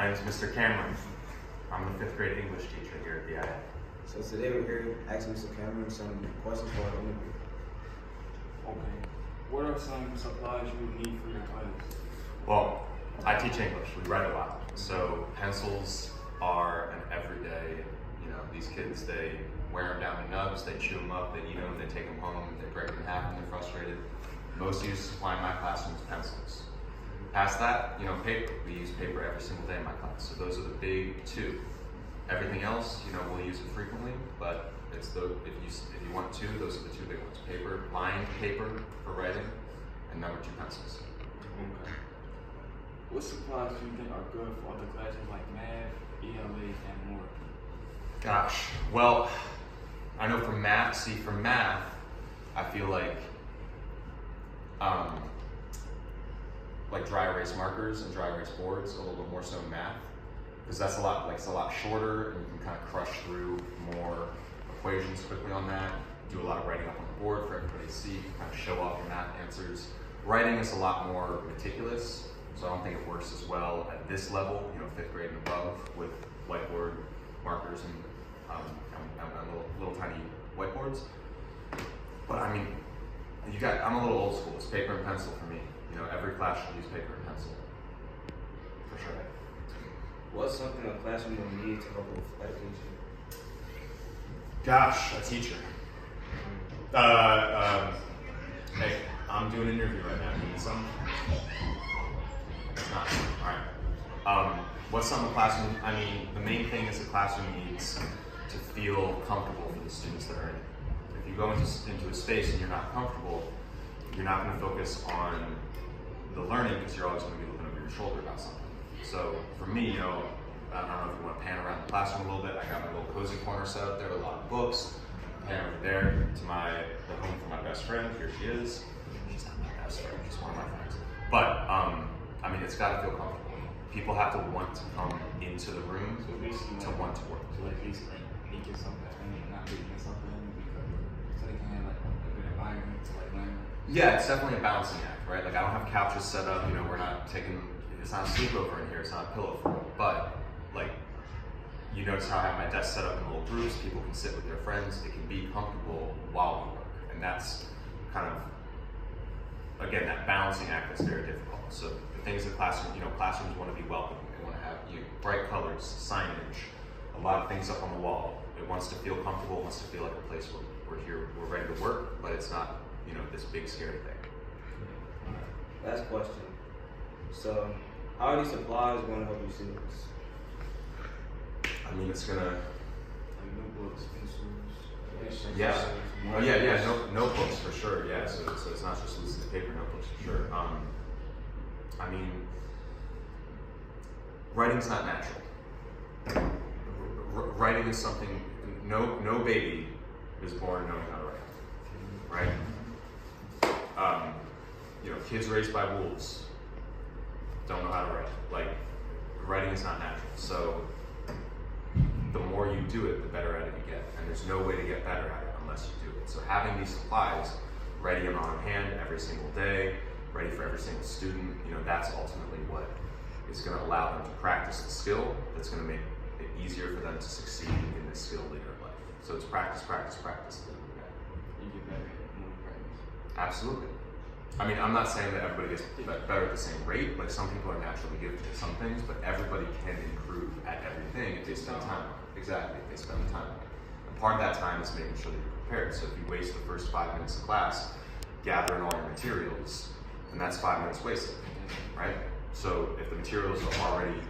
My name is Mr. Cameron. I'm the 5th grade English teacher here at B.I.A. So today we're here asking Mr. Cameron some questions for our interview. Okay. What are some supplies you would need for your class? Well, I teach English. We write a lot. So pencils are an everyday, these kids, they wear them down to nubs, they chew them up, they eat them, they take them home, they break them in half when they're frustrated. Most use supply in my classroom is pencils. Past that, paper. We use paper every single day in my class. So those are the big two. Everything else, we'll use it frequently, but it's if you want two, those are the two big ones. Paper, lined paper for writing, and number 2 pencils. Okay. What supplies do you think are good for other classes like math, ELA, and more? Gosh, well, I know for math, I feel like dry erase markers and dry erase boards a little bit more so in math, because that's it's a lot shorter and you can kind of crush through more equations quickly on that. Do a lot of writing up on the board for everybody to see, kind of show off your math answers. Writing is a lot more meticulous, so I don't think it works as well at this level, 5th grade and above, with whiteboard markers and little tiny whiteboards. But I mean, I'm a little old school. It's paper and pencil for me. Every class should use paper and pencil, for sure. What's something a classroom will need to help with education? Gosh, a teacher. Hey, I'm doing an interview right now. You need something? It's not. All right. What's something a classroom? The main thing is the classroom needs to feel comfortable for the students that are in it. If you go into a space and you're not comfortable, you're not going to focus on the learning because you're always going to be looking over your shoulder about something. So for me, I don't know if you want to pan around the classroom a little bit. I got my little cozy corner set up there, a lot of books. Pan over there to the home for my best friend. Here she is. She's not my best friend, she's one of my friends. But it's got to feel comfortable. People have to want to come into the room to want to work. So basically, make yourself better and not making yourself better so they can have a good environment to learn. Yeah, it's definitely a balancing act, right? I don't have couches set up, it's not a sleepover in here, it's not a pillow fort, but you notice how I have my desk set up in little groups, people can sit with their friends, it can be comfortable while we work. And that's kind of, again, that balancing act that's very difficult. So the things that classrooms want to be welcoming, they want to have bright colors, signage, a lot of things up on the wall. It wants to feel comfortable, it wants to feel like a place where we're ready to work, but it's not, this big scary thing. Last question. So, how are these supplies going to help you students? It's gonna. Notebooks, pencils. Yeah. Oh yeah. Notebooks for sure. Yeah. So it's not just loose paper notebooks for sure. Writing's not natural. Writing is something. No baby is born knowing how to write. Right. Kids raised by wolves don't know how to write. Writing is not natural. So the more you do it, the better at it you get. And there's no way to get better at it unless you do it. So having these supplies ready and on hand every single day, ready for every single student, that's ultimately what is going to allow them to practice the skill that's going to make it easier for them to succeed in this skill later in life. So it's practice, practice, practice. You get better at more practice. Absolutely. I'm not saying that everybody gets better at the same rate. Some people are naturally gifted at some things, but everybody can improve at everything if they spend time on it. Exactly, if they spend the time on it. And part of that time is making sure that you're prepared. So if you waste the first 5 minutes of class gathering all your materials, then that's 5 minutes wasted, right? So if the materials are already